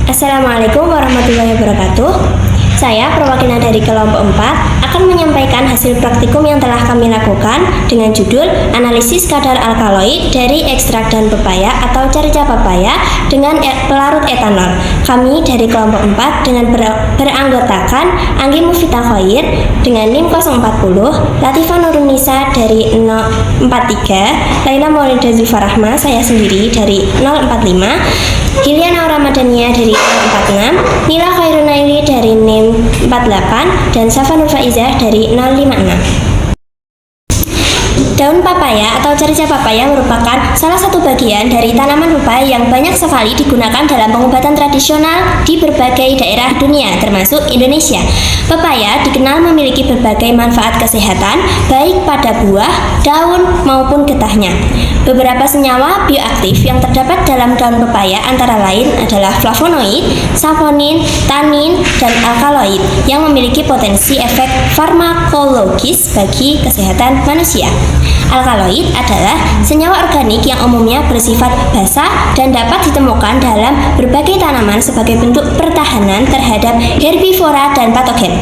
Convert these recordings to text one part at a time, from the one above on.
Assalamualaikum warahmatullahi wabarakatuh. Saya perwakilan dari kelompok 4 akan menyampaikan hasil praktikum yang telah kami lakukan dengan judul analisis kadar alkaloid dari ekstrak daun pepaya atau carica pepaya dengan pelarut etanol. Kami dari kelompok 4 dengan beranggotakan Anggi Mufita Khoir dengan NIM 040, Latifah Nurunisa dari 043, Laila Maulida Zulfarahma saya sendiri dari 045, Hiliana Ramadhania dari 046, Nila Khairunaili dari NIM 48, dan Safa Nur Faizah dari 056. Daun papaya atau carica papaya merupakan salah satu bagian dari tanaman pepaya yang banyak sekali digunakan dalam pengobatan tradisional di berbagai daerah dunia, termasuk Indonesia. Pepaya dikenal memiliki berbagai manfaat kesehatan, baik pada buah, daun, maupun getahnya. Beberapa senyawa bioaktif yang terdapat dalam daun pepaya antara lain adalah flavonoid, saponin, tanin, dan alkaloid yang memiliki potensi efek farmakologis bagi kesehatan manusia. Alkaloid adalah senyawa organik yang umumnya bersifat basa dan dapat ditemukan dalam berbagai tanaman sebagai bentuk pertahanan terhadap herbivora dan patogen.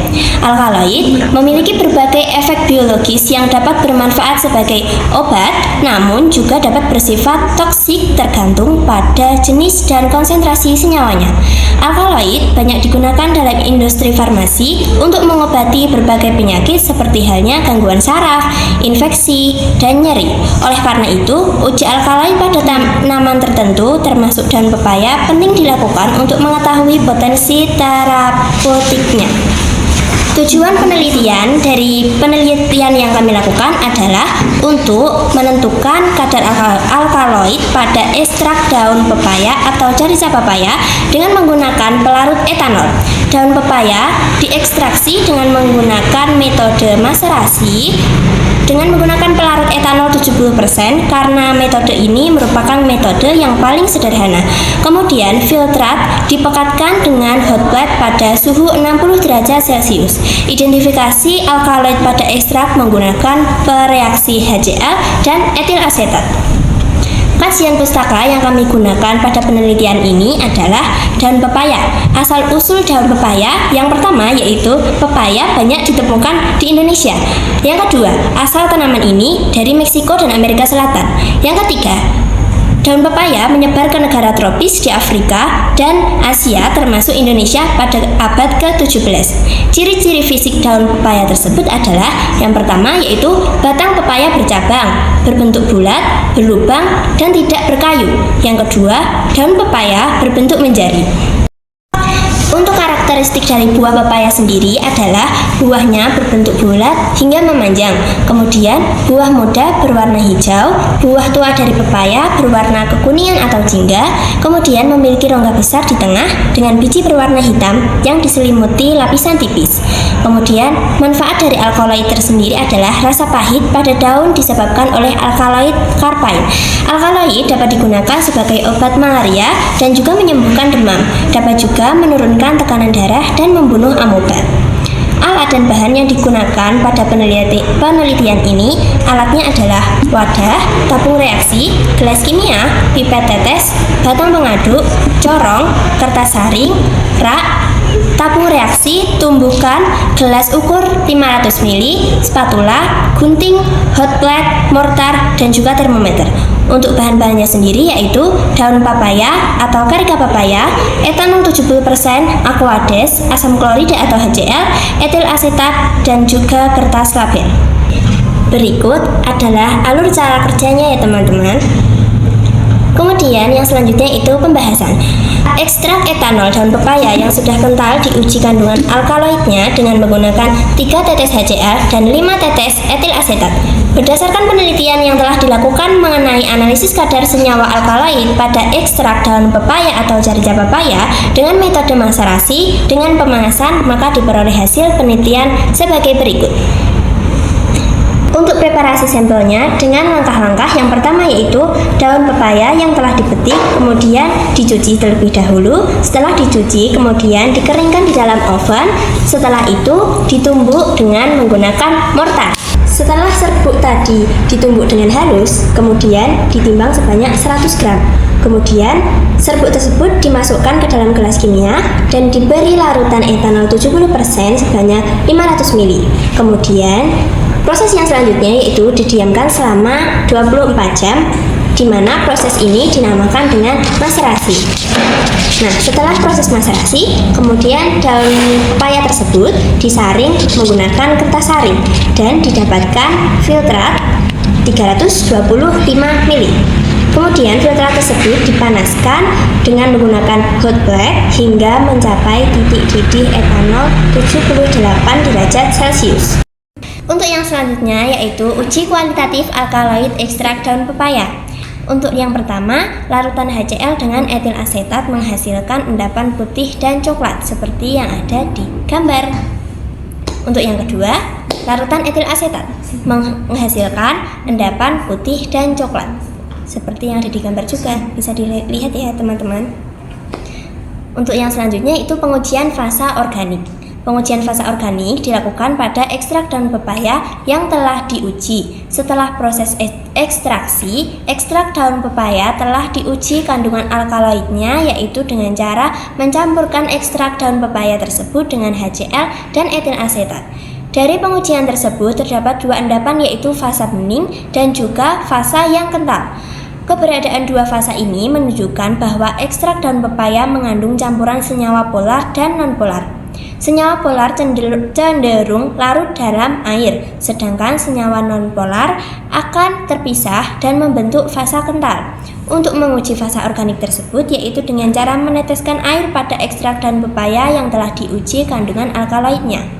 Alkaloid memiliki berbagai efek biologis yang dapat bermanfaat sebagai obat, namun juga dapat bersifat toksik tergantung pada jenis dan konsentrasi senyawanya. Alkaloid banyak digunakan dalam industri farmasi untuk mengobati berbagai penyakit seperti halnya gangguan saraf, infeksi, dan nyeri. Oleh karena itu, uji alkaloid pada tanaman tertentu termasuk daun pepaya penting dilakukan untuk mengetahui potensi terapeutiknya. Tujuan penelitian dari penelitian yang kami lakukan adalah untuk menentukan kadar alkaloid pada ekstrak daun pepaya atau carica pepaya dengan menggunakan pelarut etanol. Daun pepaya diekstraksi dengan menggunakan metode maserasi dengan menggunakan pelarut etanol 70% karena metode ini merupakan metode yang paling sederhana. Kemudian filtrat dipekatkan dengan hot plate pada suhu 60 derajat Celcius. Identifikasi alkaloid pada ekstrak menggunakan pereaksi HCl dan etil asetat. Kajian pustaka yang kami gunakan pada penelitian ini adalah daun pepaya. Asal-usul daun pepaya yang pertama yaitu pepaya banyak ditemukan di Indonesia. Yang kedua, asal tanaman ini dari Meksiko dan Amerika Selatan. Yang ketiga, daun pepaya menyebar ke negara tropis di Afrika dan Asia termasuk Indonesia pada abad ke-17. Ciri-ciri fisik daun pepaya tersebut adalah yang pertama yaitu batang pepaya bercabang, berbentuk bulat, berlubang, dan tidak berkayu. Yang kedua, daun pepaya berbentuk menjari. Untuk karakteristik dari buah pepaya sendiri adalah buahnya berbentuk bulat hingga memanjang. Kemudian buah muda berwarna hijau, buah tua dari pepaya berwarna kekuningan atau jingga, kemudian memiliki rongga besar di tengah dengan biji berwarna hitam yang diselimuti lapisan tipis. Kemudian manfaat dari alkaloid tersendiri adalah rasa pahit pada daun disebabkan oleh alkaloid karpain. Alkaloid dapat digunakan sebagai obat malaria dan juga menyembuhkan demam. Dapat juga menurunkan tekanan darah dan membunuh amoeba. Alat dan bahan yang digunakan pada penelitian ini, alatnya adalah wadah, tabung reaksi, gelas kimia, pipet tetes, batang pengaduk, corong, kertas saring, rak, tabung reaksi, tumbukan, gelas ukur 500 ml, spatula, gunting, hot plate, mortar, dan juga termometer. Untuk bahan-bahannya sendiri yaitu daun papaya atau carica papaya, etanol 70%, aquades, asam klorida atau HCl, etil asetat, dan juga kertas label. Berikut adalah alur cara kerjanya ya teman-teman. Kemudian yang selanjutnya itu pembahasan. Ekstrak etanol daun pepaya yang sudah kental diuji kandungan alkaloidnya dengan menggunakan 3 tetes HCl dan 5 tetes etil asetat. Berdasarkan penelitian yang telah dilakukan mengenai analisis kadar senyawa alkaloid pada ekstrak daun pepaya atau carica pepaya dengan metode maserasi dengan pemanasan, maka diperoleh hasil penelitian sebagai berikut. Untuk preparasi sampelnya dengan langkah-langkah yang pertama yaitu daun pepaya yang telah dipetik kemudian dicuci terlebih dahulu. Setelah dicuci kemudian dikeringkan di dalam oven. Setelah itu ditumbuk dengan menggunakan mortar. Setelah serbuk tadi ditumbuk dengan halus, kemudian ditimbang sebanyak 100 gram. Kemudian, serbuk tersebut dimasukkan ke dalam gelas kimia dan diberi larutan etanol 70% sebanyak 500 ml. Kemudian, proses yang selanjutnya yaitu didiamkan selama 24 jam, di mana proses ini dinamakan dengan maserasi. Nah, setelah proses maserasi, kemudian daun pepaya tersebut disaring menggunakan kertas saring dan didapatkan filtrat 325 ml. Kemudian filtrat tersebut dipanaskan dengan menggunakan hot plate hingga mencapai titik didih etanol 78 derajat Celcius. Untuk yang selanjutnya yaitu uji kualitatif alkaloid ekstrak daun pepaya. Untuk yang pertama, larutan HCl dengan etil asetat menghasilkan endapan putih dan coklat seperti yang ada di gambar. Untuk yang kedua, larutan etil asetat menghasilkan endapan putih dan coklat seperti yang ada di gambar juga, bisa dilihat ya teman-teman. Untuk yang selanjutnya itu pengujian fasa organik. Pengujian fasa organik dilakukan pada ekstrak daun pepaya yang telah diuji. Setelah proses ekstraksi, ekstrak daun pepaya telah diuji kandungan alkaloidnya, yaitu dengan cara mencampurkan ekstrak daun pepaya tersebut dengan HCl dan etil asetat. Dari pengujian tersebut terdapat dua endapan, yaitu fasa bening dan juga fasa yang kental. Keberadaan dua fasa ini menunjukkan bahwa ekstrak daun pepaya mengandung campuran senyawa polar dan nonpolar. Senyawa polar cenderung larut dalam air, sedangkan senyawa nonpolar akan terpisah dan membentuk fasa kental. Untuk menguji fasa organik tersebut yaitu dengan cara meneteskan air pada ekstrak daun pepaya yang telah diuji kandungan alkaloidnya.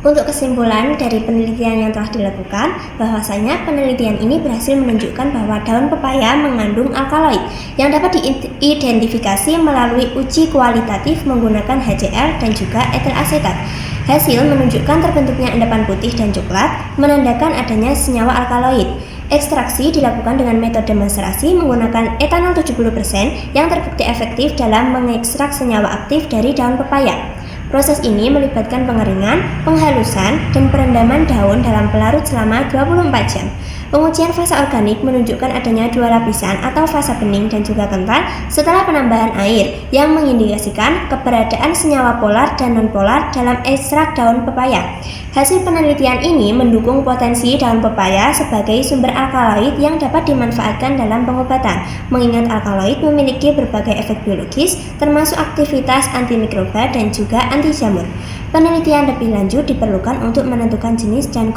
Untuk kesimpulan dari penelitian yang telah dilakukan, bahwasanya penelitian ini berhasil menunjukkan bahwa daun pepaya mengandung alkaloid yang dapat diidentifikasi melalui uji kualitatif menggunakan HCl dan juga etil asetat. Hasil menunjukkan terbentuknya endapan putih dan coklat, menandakan adanya senyawa alkaloid. Ekstraksi dilakukan dengan metode maserasi menggunakan etanol 70% yang terbukti efektif dalam mengekstrak senyawa aktif dari daun pepaya. Proses ini melibatkan pengeringan, penghalusan, dan perendaman daun dalam pelarut selama 24 jam. Pengujian fasa organik menunjukkan adanya dua lapisan atau fasa bening dan juga kental setelah penambahan air yang mengindikasikan keberadaan senyawa polar dan nonpolar dalam ekstrak daun pepaya. Hasil penelitian ini mendukung potensi daun pepaya sebagai sumber alkaloid yang dapat dimanfaatkan dalam pengobatan, mengingat alkaloid memiliki berbagai efek biologis termasuk aktivitas antimikroba dan juga anti jamur. Penelitian lebih lanjut diperlukan untuk menentukan jenis dan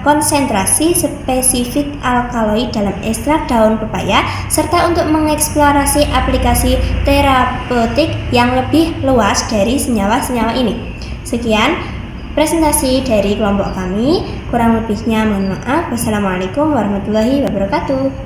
konsentrasi spesifik alkaloid dalam ekstrak daun pepaya serta untuk mengeksplorasi aplikasi terapeutik yang lebih luas dari senyawa-senyawa ini. Sekian presentasi dari kelompok kami, kurang lebihnya mohon maaf. Wassalamualaikum warahmatullahi wabarakatuh.